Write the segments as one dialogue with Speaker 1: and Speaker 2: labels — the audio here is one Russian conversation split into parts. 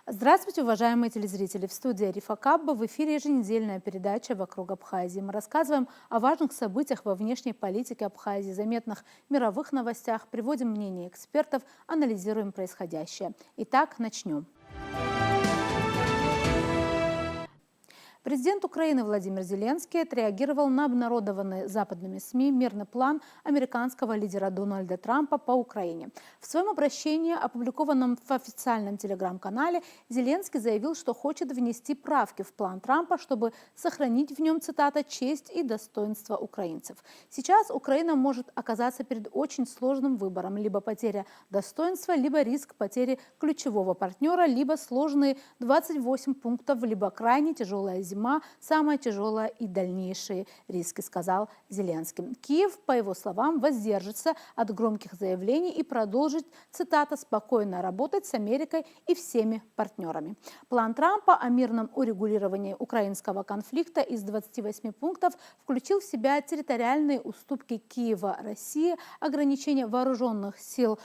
Speaker 1: Здравствуйте, уважаемые телезрители! В студии Арифа Кабба в эфире еженедельная передача «Вокруг Абхазии». Мы рассказываем о важных событиях во внешней политике Абхазии, заметных мировых новостях, приводим мнения экспертов, анализируем происходящее. Итак, начнем. Президент Украины Владимир Зеленский отреагировал на обнародованный западными СМИ мирный план американского лидера Дональда Трампа по Украине. В своем обращении, опубликованном в официальном телеграм-канале, Зеленский заявил, что хочет внести правки в план Трампа, чтобы сохранить в нем, цитата, «честь и достоинство украинцев». Сейчас Украина может оказаться перед очень сложным выбором: либо потеря достоинства, либо риск потери ключевого партнера, либо сложные 28 пунктов, либо крайне тяжелая зима, самая тяжелая и дальнейшие риски, сказал Зеленский. Киев, по его словам, воздержится от громких заявлений и продолжит, цитата, «спокойно работать с Америкой и всеми партнерами». План Трампа о мирном урегулировании украинского конфликта из 28 пунктов включил в себя территориальные уступки Киева России, ограничение вооруженных сил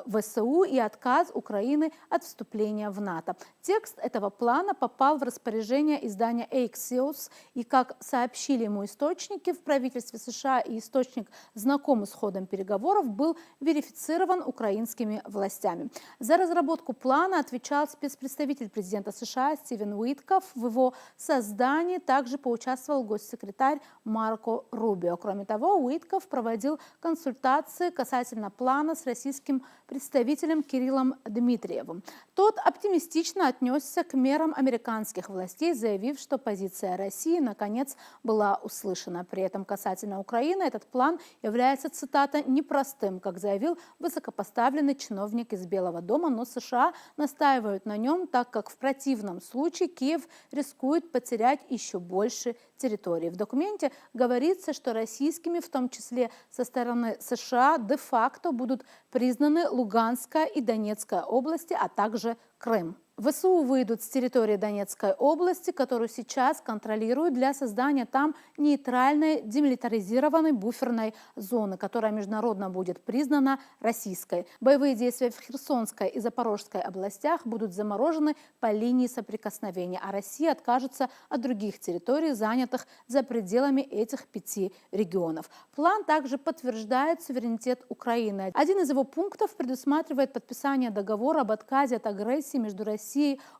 Speaker 1: ВСУ и отказ Украины от вступления в НАТО. Текст этого плана попал в распоряжение издания Axios, и, как сообщили ему источники в правительстве США, и источник, знакомый с ходом переговоров, был верифицирован украинскими властями. За разработку плана отвечал спецпредставитель президента США Стивен Уитков. В его создании также поучаствовал госсекретарь Марко Рубио. Кроме того, Уитков проводил консультации касательно плана с российским представителем Кириллом Дмитриевым. Тот оптимистично отнесся к мерам американских властей, заявив, что позиция России наконец была услышана. При этом касательно Украины этот план является, цитата, «непростым», как заявил высокопоставленный чиновник из Белого дома, но США настаивают на нем, так как в противном случае Киев рискует потерять еще больше территории. В документе говорится, что российскими, в том числе со стороны США, де-факто будут признаны Луганская и Донецкая области, а также Крым. ВСУ выйдут с территории Донецкой области, которую сейчас контролируют, для создания там нейтральной демилитаризированной буферной зоны, которая международно будет признана российской. Боевые действия в Херсонской и Запорожской областях будут заморожены по линии соприкосновения, а Россия откажется от других территорий, занятых за пределами этих 5 регионов. План также подтверждает суверенитет Украины. Один из его пунктов предусматривает подписание договора об отказе от агрессии между Россией,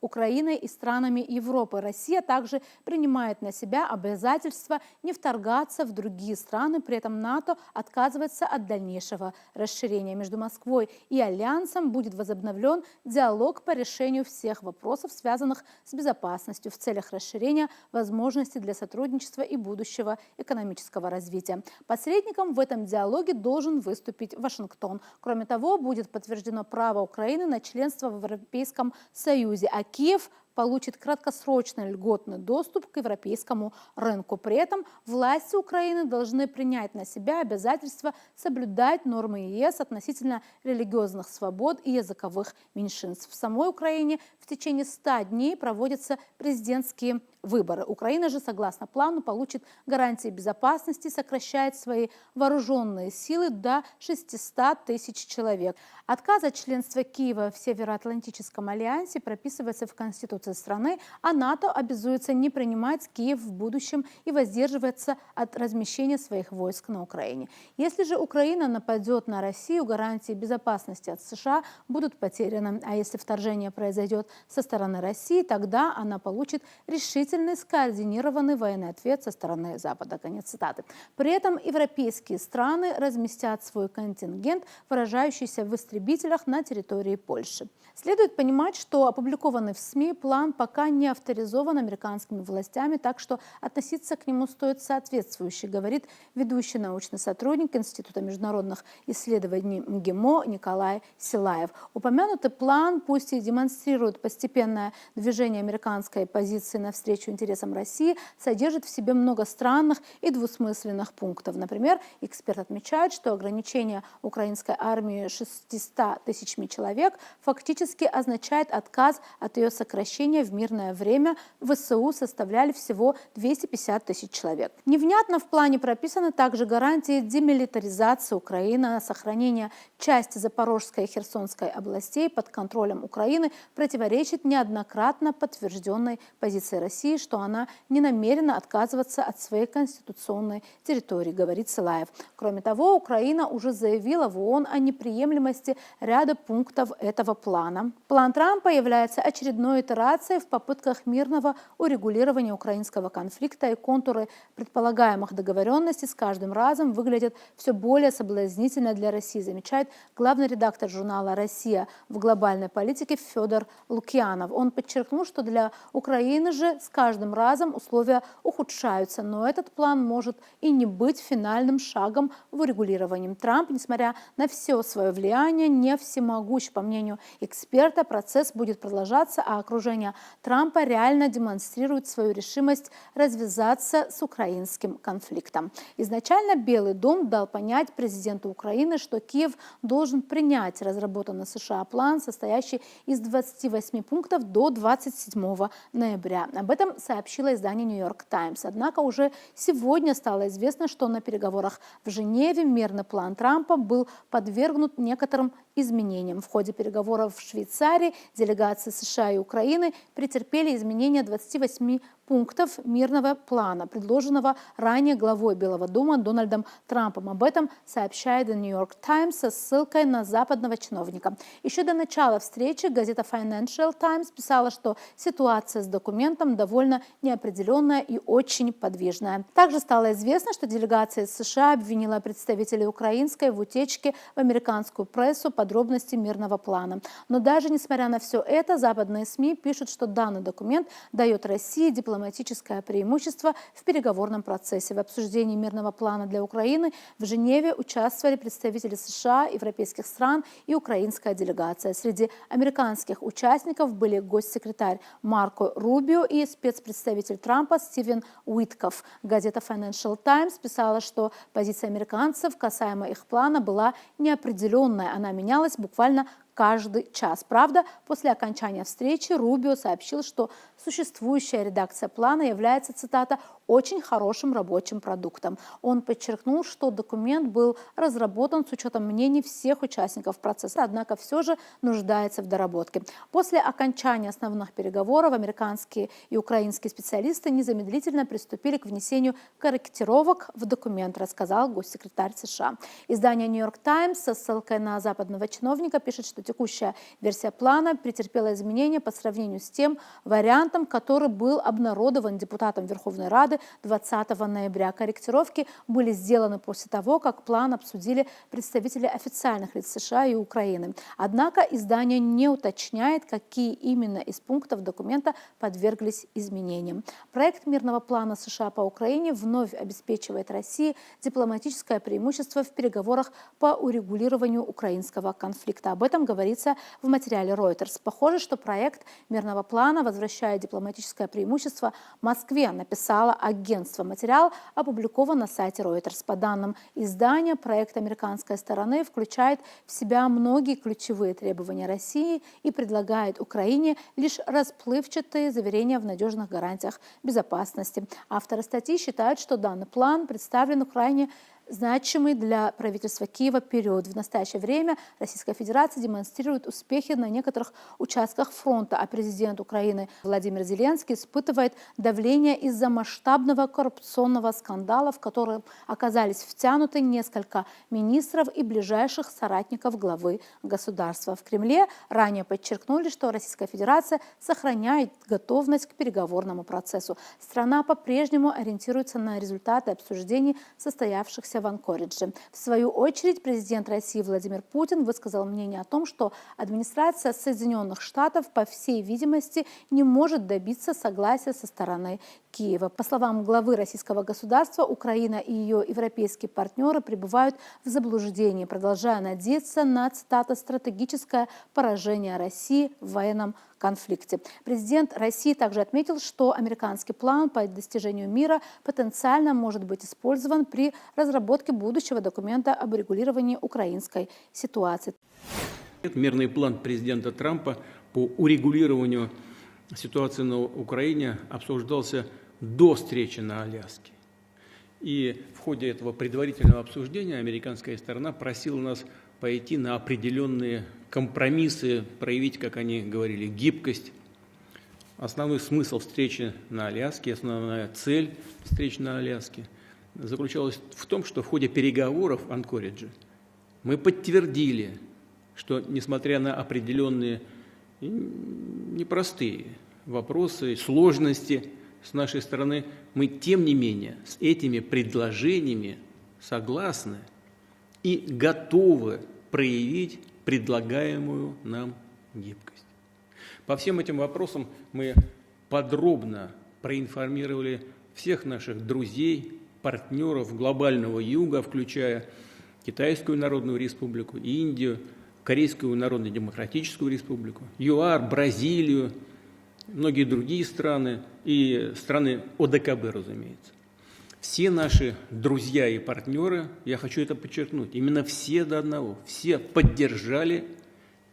Speaker 1: Украиной и странами Европы. Россия также принимает на себя обязательство не вторгаться в другие страны, при этом НАТО отказывается от дальнейшего расширения. Между Москвой и Альянсом будет возобновлен диалог по решению всех вопросов, связанных с безопасностью, в целях расширения возможностей для сотрудничества и будущего экономического развития. Посредником в этом диалоге должен выступить Вашингтон. Кроме того, будет подтверждено право Украины на членство в Европейском Союзе, а Киев получит краткосрочный льготный доступ к европейскому рынку. При этом власти Украины должны принять на себя обязательство соблюдать нормы ЕС относительно религиозных свобод и языковых меньшинств. В самой Украине в течение 100 дней проводятся президентские выборы. Украина же, согласно плану, получит гарантии безопасности, сокращает свои вооруженные силы до 600 тысяч человек. Отказ от членства Киева в Североатлантическом альянсе прописывается в Конституции страны, а НАТО обязуется не принимать Киев в будущем и воздерживается от размещения своих войск на Украине. Если же Украина нападет на Россию, гарантии безопасности от США будут потеряны. А если вторжение произойдет со стороны России, тогда она получит решительный, скоординированный военный ответ со стороны Запада. Конец цитаты. При этом европейские страны разместят свой контингент, выражающийся в истребителях, на территории Польши. Следует понимать, что опубликованный в СМИ план пока не авторизован американскими властями, так что относиться к нему стоит соответствующе, говорит ведущий научный сотрудник Института международных исследований МГИМО Николай Силаев. Упомянутый план пусть и демонстрирует постепенное движение американской позиции навстречу навстречу интересам России, содержит в себе много странных и двусмысленных пунктов. Например, эксперт отмечает, что ограничение украинской армии 600 тысячами человек фактически означает отказ от ее сокращения. В мирное время ВСУ составляли всего 250 тысяч человек. Невнятно в плане прописаны также гарантии демилитаризации Украины, сохранения части Запорожской и Херсонской областей под контролем Украины противоречит неоднократно подтвержденной позиции России, что она не намерена отказываться от своей конституционной территории, говорит Силаев. Кроме того, Украина уже заявила в ООН о неприемлемости ряда пунктов этого плана. План Трампа является очередной итерацией в попытках мирного урегулирования украинского конфликта, и контуры предполагаемых договоренностей с каждым разом выглядят все более соблазнительно для России, замечает главный редактор журнала «Россия в глобальной политике» Федор Лукьянов. Он подчеркнул, что для Украины же с каждым разом условия ухудшаются, но этот план может и не быть финальным шагом в урегулировании. Трамп, несмотря на все свое влияние, не всемогущ. По мнению эксперта, процесс будет продолжаться, а окружение Трампа реально демонстрирует свою решимость развязаться с украинским конфликтом. Изначально Белый дом дал понять президенту Украины, что Киев должен принять разработанный США план, состоящий из 28 пунктов до 27 ноября. Об этом сообщило издание «Нью-Йорк Таймс». Однако уже сегодня стало известно, что на переговорах в Женеве мирный план Трампа был подвергнут некоторым изменениям. В ходе переговоров в Швейцарии делегации США и Украины претерпели изменения 28 пунктов мирного плана, предложенного ранее главой Белого дома Дональдом Трампом. Об этом сообщает The New York Times со ссылкой на западного чиновника. Еще до начала встречи газета Financial Times писала, что ситуация с документом довольно неопределенная и очень подвижная. Также стало известно, что делегация США обвинила представителей украинской в утечке в американскую прессу подробностей мирного плана. Но даже несмотря на все это, западные СМИ пишут, что данный документ дает России дипломатическое преимущество в переговорном процессе. В обсуждении мирного плана для Украины в Женеве участвовали представители США, европейских стран и украинская делегация. Среди американских участников были госсекретарь Марко Рубио и спецпредставитель Трампа Стивен Уитков. Газета Financial Times писала, что позиция американцев касаемо их плана была неопределенная. Она менялась буквально каждый час. Правда, после окончания встречи Рубио сообщил, что существующая редакция плана является, цитата, «очень хорошим рабочим продуктом». Он подчеркнул, что документ был разработан с учетом мнений всех участников процесса, однако все же нуждается в доработке. После окончания основных переговоров американские и украинские специалисты незамедлительно приступили к внесению корректировок в документ, рассказал госсекретарь США. Издание New York Times со ссылкой на западного чиновника пишет, что текущая версия плана претерпела изменения по сравнению с тем вариантом, который был обнародован депутатом Верховной Рады 20 ноября. Корректировки были сделаны после того, как план обсудили представители официальных лиц США и Украины. Однако издание не уточняет, какие именно из пунктов документа подверглись изменениям. Проект мирного плана США по Украине вновь обеспечивает России дипломатическое преимущество в переговорах по урегулированию украинского конфликта. Об этом говорится в материале Reuters. Похоже, что проект мирного плана возвращает дипломатическое преимущество Москве, написало агентство. Материал опубликован на сайте Reuters. По данным издания, проект американской стороны включает в себя многие ключевые требования России и предлагает Украине лишь расплывчатые заверения в надежных гарантиях безопасности. Авторы статьи считают, что данный план представлен крайне значимый для правительства Киева период. В настоящее время Российская Федерация демонстрирует успехи на некоторых участках фронта, а президент Украины Владимир Зеленский испытывает давление из-за масштабного коррупционного скандала, в который оказались втянуты несколько министров и ближайших соратников главы государства. В Кремле ранее подчеркнули, что Российская Федерация сохраняет готовность к переговорному процессу. Страна по-прежнему ориентируется на результаты обсуждений, состоявшихся в Анкоридже. В свою очередь, президент России Владимир Путин высказал мнение о том, что администрация Соединенных Штатов, по всей видимости, не может добиться согласия со стороны Киева. По словам главы российского государства, Украина и ее европейские партнеры пребывают в заблуждении, продолжая надеяться на, цитата, «стратегическое поражение России в военном конфликте». Президент России также отметил, что американский план по достижению мира потенциально может быть использован при разработке будущего документа об урегулировании украинской ситуации.
Speaker 2: Мирный план президента Трампа по урегулированию ситуации на Украине обсуждался до встречи на Аляске. И в ходе этого предварительного обсуждения американская сторона просила нас пойти на определенные компромиссы, проявить, как они говорили, гибкость. Основной смысл встречи на Аляске, основная цель встречи на Аляске заключалась в том, что в ходе переговоров в Анкоридже мы подтвердили, что, несмотря на определенные непростые вопросы, сложности с нашей стороны, мы, тем не менее, с этими предложениями согласны и готовы проявить предлагаемую нам гибкость. По всем этим вопросам мы подробно проинформировали всех наших друзей, партнеров глобального Юга, включая Китайскую Народную Республику, Индию, Корейскую Народно-Демократическую Республику, ЮАР, Бразилию, многие другие страны и страны ОДКБ, разумеется. Все наши друзья и партнеры, я хочу это подчеркнуть, именно все до одного, все поддержали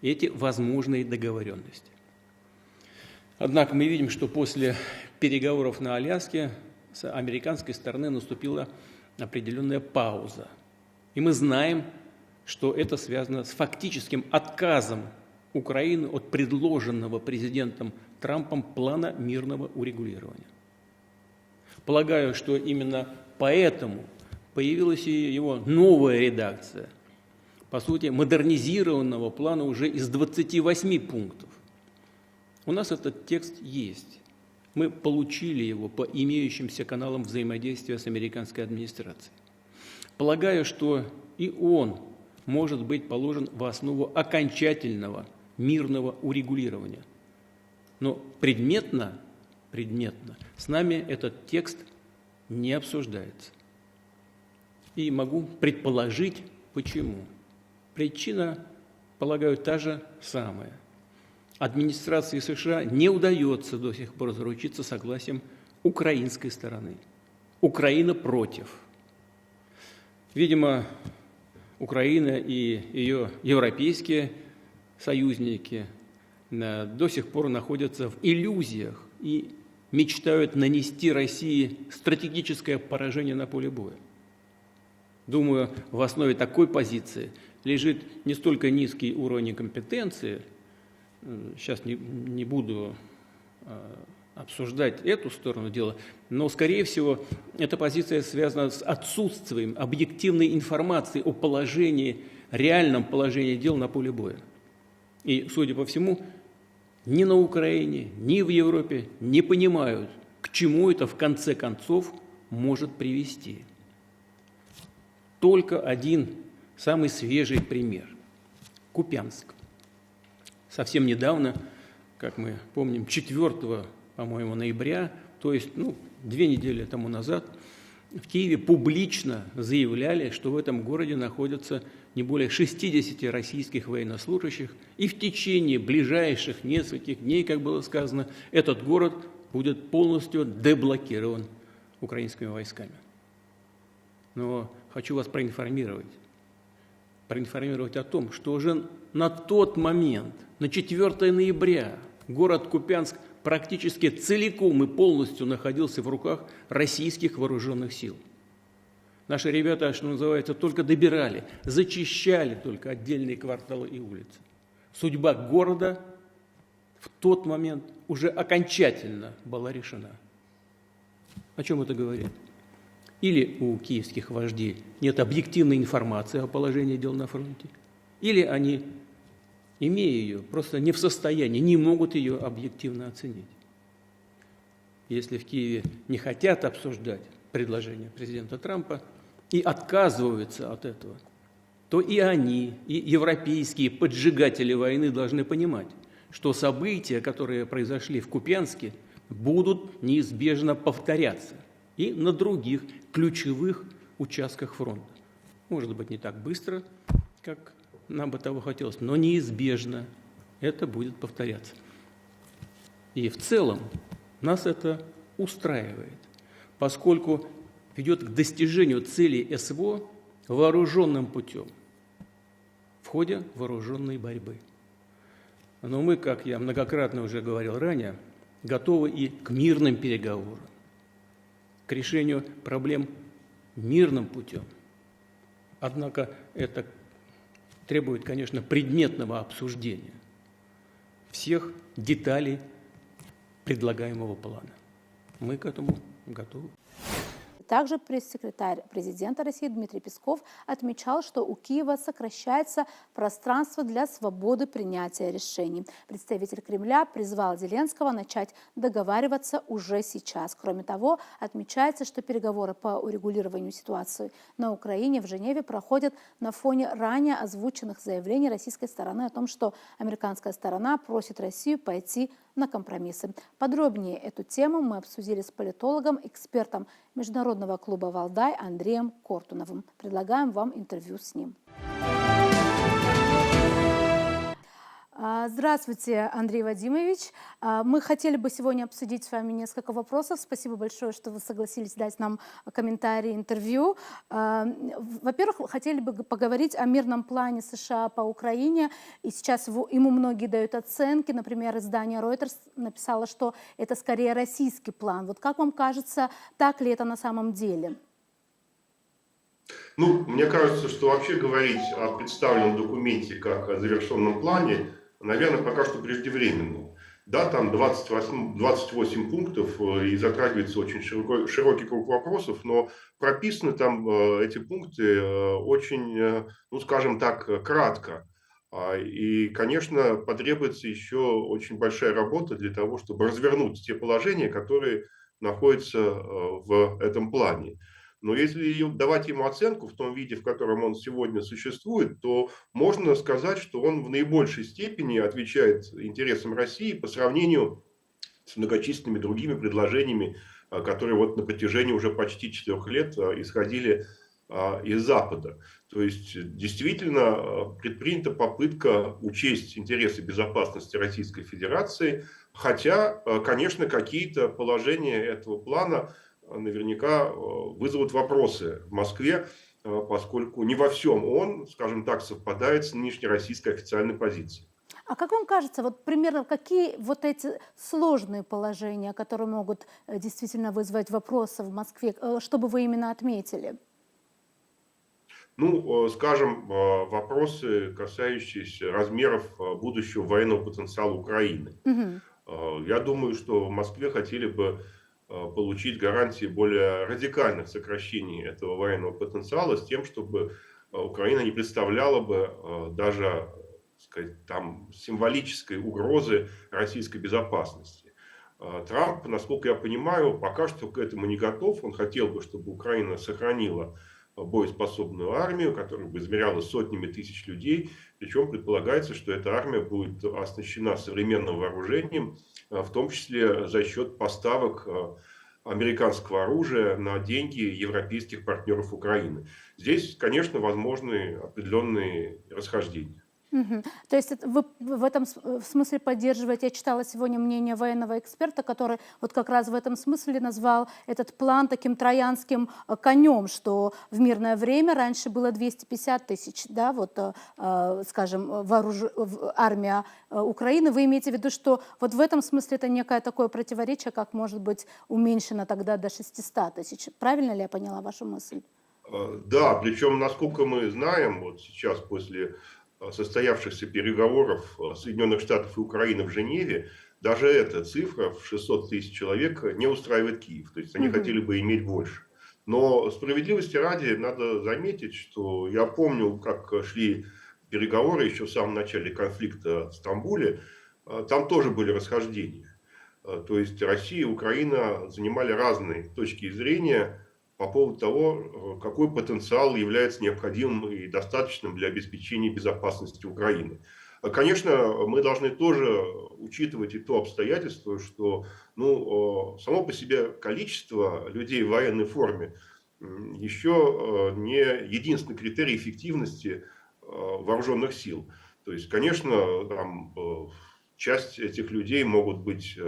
Speaker 2: эти возможные договоренности. Однако мы видим, что после переговоров на Аляске с американской стороны наступила определенная пауза. И мы знаем, что это связано с фактическим отказом Украины от предложенного президентом Трампом плана мирного урегулирования. Полагаю, что именно поэтому появилась и его новая редакция, по сути, модернизированного плана уже из 28 пунктов. У нас этот текст есть. Мы получили его по имеющимся каналам взаимодействия с американской администрацией. Полагаю, что и он может быть положен в основу окончательного мирного урегулирования. Но предметно с нами этот текст не обсуждается. И могу предположить, почему. Причина, полагаю, та же самая. Администрации США не удается до сих пор заручиться согласием украинской стороны. Украина против. Видимо, Украина и ее европейские союзники до сих пор находятся в иллюзиях и мечтают нанести России стратегическое поражение на поле боя. Думаю, в основе такой позиции лежит не столько низкий уровень компетенции, сейчас не буду обсуждать эту сторону дела, но, скорее всего, эта позиция связана с отсутствием объективной информации о положении, реальном положении дел на поле боя. И, судя по всему, ни на Украине, ни в Европе не понимают, к чему это в конце концов может привести. Только один самый свежий пример – Купянск. Совсем недавно, как мы помним, 4, по-моему, ноября, то есть 2 недели тому назад, в Киеве публично заявляли, что в этом городе находятся не более 60 российских военнослужащих, и в течение ближайших нескольких дней, как было сказано, этот город будет полностью деблокирован украинскими войсками. Но хочу вас проинформировать о том, что уже на тот момент, на 4 ноября, город Купянск практически целиком и полностью находился в руках российских вооруженных сил. Наши ребята, что называется, только добирали, зачищали только отдельные кварталы и улицы. Судьба города в тот момент уже окончательно была решена. О чем это говорит? Или у киевских вождей нет объективной информации о положении дел на фронте, или они, имея ее, просто не в состоянии, не могут ее объективно оценить. Если в Киеве не хотят обсуждать предложение президента Трампа и отказываются от этого, то и они, и европейские поджигатели войны должны понимать, что события, которые произошли в Купянске, будут неизбежно повторяться и на других ключевых участках фронта. Может быть, не так быстро, как нам бы того хотелось, но неизбежно это будет повторяться. И в целом нас это устраивает, поскольку ведет к достижению целей СВО вооруженным путем в ходе вооруженной борьбы. Но мы, как я многократно уже говорил ранее, готовы и к мирным переговорам, к решению проблем мирным путем. Однако это требует, конечно, предметного обсуждения всех деталей предлагаемого плана. Мы к этому готовы.
Speaker 1: Также пресс-секретарь президента России Дмитрий Песков отмечал, что у Киева сокращается пространство для свободы принятия решений. Представитель Кремля призвал Зеленского начать договариваться уже сейчас. Кроме того, отмечается, что переговоры по урегулированию ситуации на Украине в Женеве проходят на фоне ранее озвученных заявлений российской стороны о том, что американская сторона просит Россию пойти на компромиссы. Подробнее эту тему мы обсудили с политологом, экспертом Международного клуба «Валдай» Андреем Кортуновым. Предлагаем вам интервью с ним. Здравствуйте, Андрей Вадимович. Мы хотели бы сегодня обсудить с вами несколько вопросов. Спасибо большое, что вы согласились дать нам комментарии, интервью. Во-первых, хотели бы поговорить о мирном плане США по Украине. И сейчас ему многие дают оценки. Например, издание Reuters написало, что это скорее российский план. Вот как вам кажется, так ли это на самом деле?
Speaker 3: Ну, мне кажется, что вообще говорить о представленном документе как о завершенном плане, наверное, пока что преждевременно. Да, там 28 пунктов и затрагивается очень широкий круг вопросов, но прописаны там эти пункты очень, ну, скажем так, кратко. И, конечно, потребуется еще очень большая работа для того, чтобы развернуть те положения, которые находятся в этом плане. Но если давать ему оценку в том виде, в котором он сегодня существует, то можно сказать, что он в наибольшей степени отвечает интересам России по сравнению с многочисленными другими предложениями, которые вот на протяжении уже почти 4 лет исходили из Запада. То есть действительно предпринята попытка учесть интересы безопасности Российской Федерации, хотя, конечно, какие-то положения этого плана наверняка вызовут вопросы в Москве, поскольку не во всем он, скажем так, совпадает с нынешней российской официальной позицией.
Speaker 1: А как вам кажется, вот примерно какие вот эти сложные положения, которые могут действительно вызвать вопросы в Москве, что бы вы именно отметили?
Speaker 3: Ну, скажем, вопросы, касающиеся размеров будущего военного потенциала Украины.
Speaker 1: Угу.
Speaker 3: Я думаю, что в Москве хотели бы получить гарантии более радикальных сокращений этого военного потенциала с тем, чтобы Украина не представляла бы даже, сказать, там, символической угрозы российской безопасности. Трамп, насколько я понимаю, пока что к этому не готов. Он хотел бы, чтобы Украина сохранила боеспособную армию, которая бы измеряла сотнями тысяч людей. Причем предполагается, что эта армия будет оснащена современным вооружением, в том числе за счет поставок американского оружия на деньги европейских партнеров Украины. Здесь, конечно, возможны определенные расхождения.
Speaker 1: Угу. То есть вы в этом смысле поддерживаете, я читала сегодня мнение военного эксперта, который вот как раз в этом смысле назвал этот план таким троянским конем, что в мирное время раньше было 250 тысяч, да, вот, скажем, армия Украины. Вы имеете в виду, что вот в этом смысле это некое такое противоречие, как может быть уменьшено тогда до 600 тысяч. Правильно ли я поняла вашу мысль?
Speaker 3: Да, причем, насколько мы знаем, вот сейчас после состоявшихся переговоров Соединенных Штатов и Украины в Женеве, даже эта цифра в 600 тысяч человек не устраивает Киев. То есть они хотели бы иметь больше. Но справедливости ради надо заметить, что я помню, как шли переговоры еще в самом начале конфликта в Стамбуле. Там тоже были расхождения. То есть Россия и Украина занимали разные точки зрения по поводу того, какой потенциал является необходимым и достаточным для обеспечения безопасности Украины. Конечно, мы должны тоже учитывать и то обстоятельство, что само по себе количество людей в военной форме еще не единственный критерий эффективности вооруженных сил. То есть, конечно, там, часть этих людей могут быть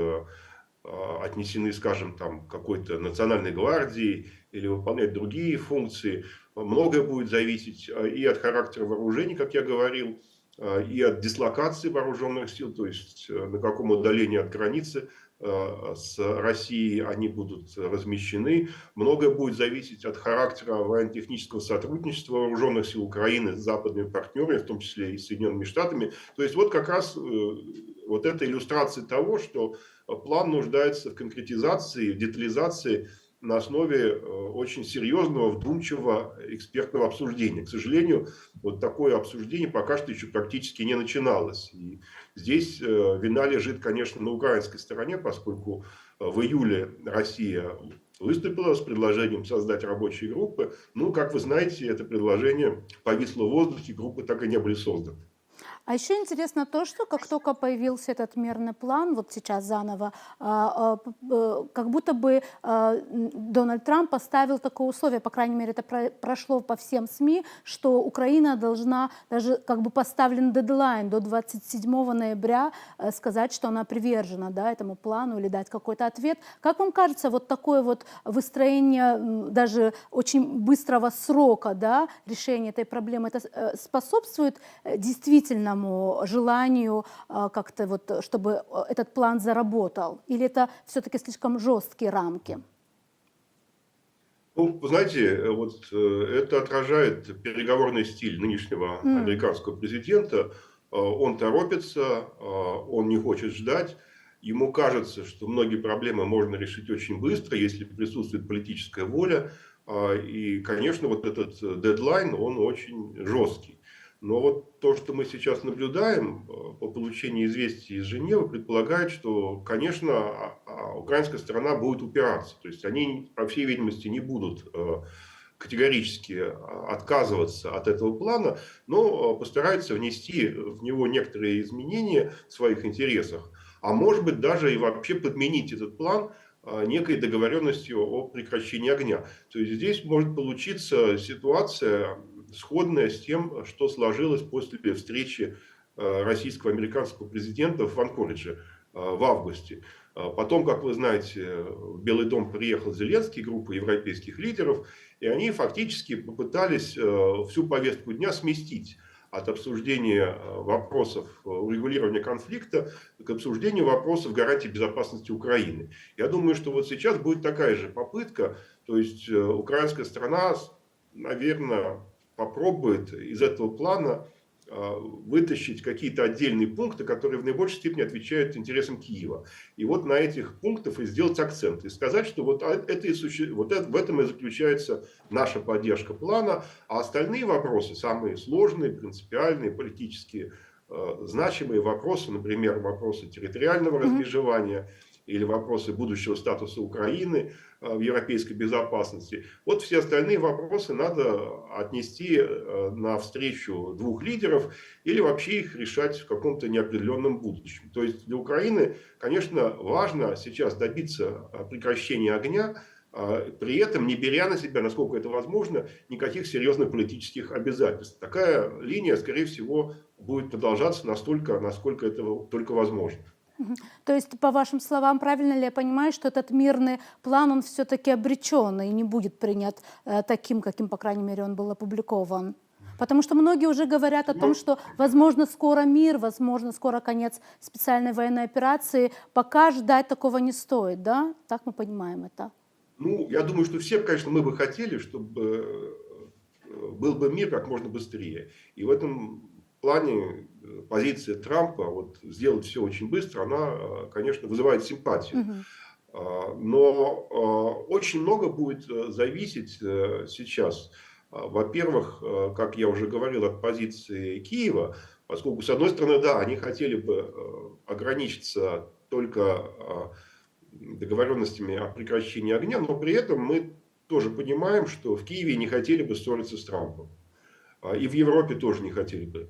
Speaker 3: отнесены, скажем, там, к какой-то национальной гвардии или выполнять другие функции. Многое будет зависеть и от характера вооружений, как я говорил, и от дислокации вооруженных сил, то есть на каком удалении от границы с Россией они будут размещены. Многое будет зависеть от характера военно-технического сотрудничества вооруженных сил Украины с западными партнерами, в том числе и с Соединенными Штатами. То есть вот как раз вот эта иллюстрация того, что план нуждается в конкретизации, в детализации на основе очень серьезного, вдумчивого экспертного обсуждения. К сожалению, вот такое обсуждение пока что еще практически не начиналось. И здесь вина лежит, конечно, на украинской стороне, поскольку в июле Россия выступила с предложением создать рабочие группы. Как вы знаете, это предложение повисло в воздухе, группы так и не были созданы.
Speaker 1: А еще интересно то, что как только появился этот мирный план, вот сейчас заново, как будто бы Дональд Трамп поставил такое условие, по крайней мере, это прошло по всем СМИ, что Украина должна, даже как бы поставлен дедлайн до 27 ноября, сказать, что она привержена, да, этому плану или дать какой-то ответ. Как вам кажется, вот такое вот выстроение даже очень быстрого срока, да, решения этой проблемы, это способствует действительно желанию как-то вот, чтобы этот план заработал? Или это все-таки слишком жесткие рамки?
Speaker 3: Вы знаете, вот это отражает переговорный стиль нынешнего американского президента. Он торопится, он не хочет ждать. Ему кажется, что многие проблемы можно решить очень быстро, если присутствует политическая воля. И, конечно, вот этот дедлайн, он очень жесткий. Но вот то, что мы сейчас наблюдаем по получению известий из Женевы, предполагает, что, конечно, украинская сторона будет упираться. То есть они, по всей видимости, не будут категорически отказываться от этого плана, но постараются внести в него некоторые изменения в своих интересах. А может быть, даже и вообще подменить этот план некой договоренностью о прекращении огня. То есть здесь может получиться ситуация, сходная с тем, что сложилось после встречи российско-американского президента в Анкоридже в августе. Потом, как вы знаете, в Белый дом приехал Зеленский, группа европейских лидеров, и они фактически попытались всю повестку дня сместить от обсуждения вопросов урегулирования конфликта к обсуждению вопросов гарантии безопасности Украины. Я думаю, что вот сейчас будет такая же попытка, то есть украинская сторона, наверное, попробует из этого плана вытащить какие-то отдельные пункты, которые в наибольшей степени отвечают интересам Киева. И вот на этих пунктах и сделать акцент. И сказать, что в этом и заключается наша поддержка плана. А остальные вопросы, самые сложные, принципиальные, политически значимые вопросы, например, вопросы территориального размежевания или вопросы будущего статуса Украины в европейской безопасности. Вот все остальные вопросы надо отнести на встречу двух лидеров или вообще их решать в каком-то неопределенном будущем. То есть для Украины, конечно, важно сейчас добиться прекращения огня, при этом не беря на себя, насколько это возможно, никаких серьезных политических обязательств. Такая линия, скорее всего, будет продолжаться настолько, насколько это только возможно.
Speaker 1: То есть, по вашим словам, правильно ли я понимаю, что этот мирный план, он все-таки обречен и не будет принят таким, каким, по крайней мере, он был опубликован? Потому что многие уже говорят о том, что, возможно, скоро мир, возможно, скоро конец специальной военной операции. Пока ждать такого не стоит, да? Так мы понимаем это.
Speaker 3: Я думаю, что все, конечно, мы бы хотели, чтобы был бы мир как можно быстрее. И в этом плане позиция Трампа, вот сделать все очень быстро, она, конечно, вызывает симпатию. Но очень много будет зависеть сейчас, во-первых, как я уже говорил, от позиции Киева, поскольку, с одной стороны, да, они хотели бы ограничиться только договоренностями о прекращении огня, но при этом мы тоже понимаем, что в Киеве не хотели бы ссориться с Трампом. И в Европе тоже не хотели бы.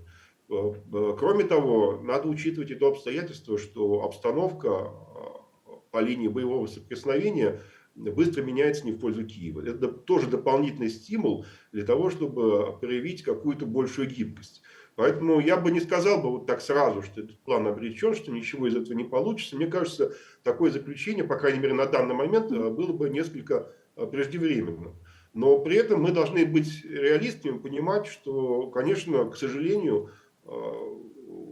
Speaker 3: Кроме того, надо учитывать и то обстоятельство, что обстановка по линии боевого соприкосновения быстро меняется не в пользу Киева. Это тоже дополнительный стимул для того, чтобы проявить какую-то большую гибкость. Поэтому я бы не сказал бы вот так сразу, что этот план обречен, что ничего из этого не получится. Мне кажется, такое заключение, по крайней мере на данный момент, было бы несколько преждевременным. Но при этом мы должны быть реалистами, понимать, что, конечно, к сожалению,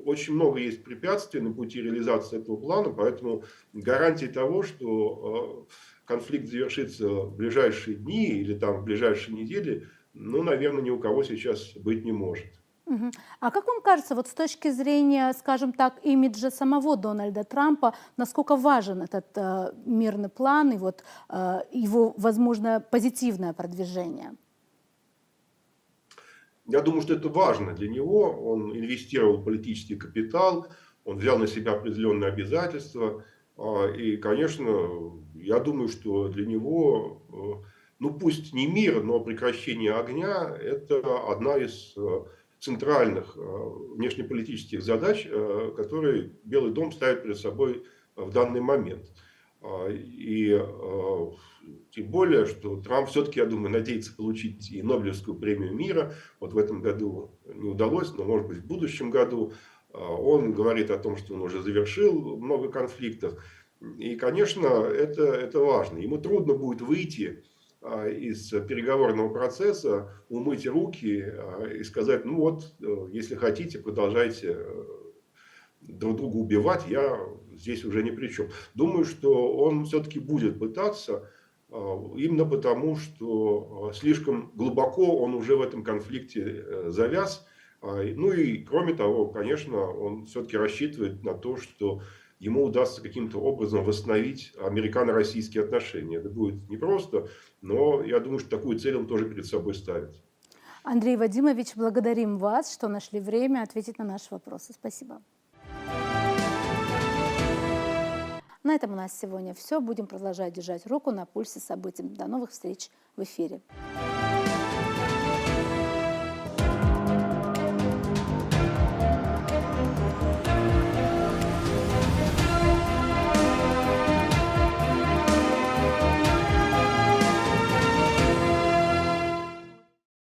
Speaker 3: очень много есть препятствий на пути реализации этого плана, поэтому гарантии того, что конфликт завершится в ближайшие дни или там в ближайшие недели, ну, наверное, ни у кого сейчас быть не может.
Speaker 1: Мгм. А как вам кажется, вот с точки зрения, скажем так, имиджа самого Дональда Трампа, насколько важен этот мирный план и вот его, возможно, позитивное продвижение?
Speaker 3: Я думаю, что это важно для него. Он инвестировал политический капитал, он взял на себя определенные обязательства. И, конечно, я думаю, что для него, ну пусть не мир, но прекращение огня – это одна из центральных внешнеполитических задач, которые Белый дом ставит перед собой в данный момент. И тем более, что Трамп все-таки, я думаю, надеется получить и Нобелевскую премию мира. Вот в этом году не удалось, но может быть в будущем году. Он говорит о том, что он уже завершил много конфликтов. И, конечно, это важно. Ему трудно будет выйти из переговорного процесса, умыть руки и сказать, ну вот, если хотите, продолжайте друг друга убивать, я здесь уже ни при чем. Думаю, что он все-таки будет пытаться, именно потому, что слишком глубоко он уже в этом конфликте завяз. Ну и кроме того, конечно, он все-таки рассчитывает на то, что ему удастся каким-то образом восстановить американо-российские отношения. Это будет непросто, но я думаю, что такую цель он тоже перед собой ставит.
Speaker 1: Андрей Вадимович, благодарим вас, что нашли время ответить на наши вопросы. Спасибо. На этом у нас сегодня все. Будем продолжать держать руку на пульсе событий. До новых встреч в эфире.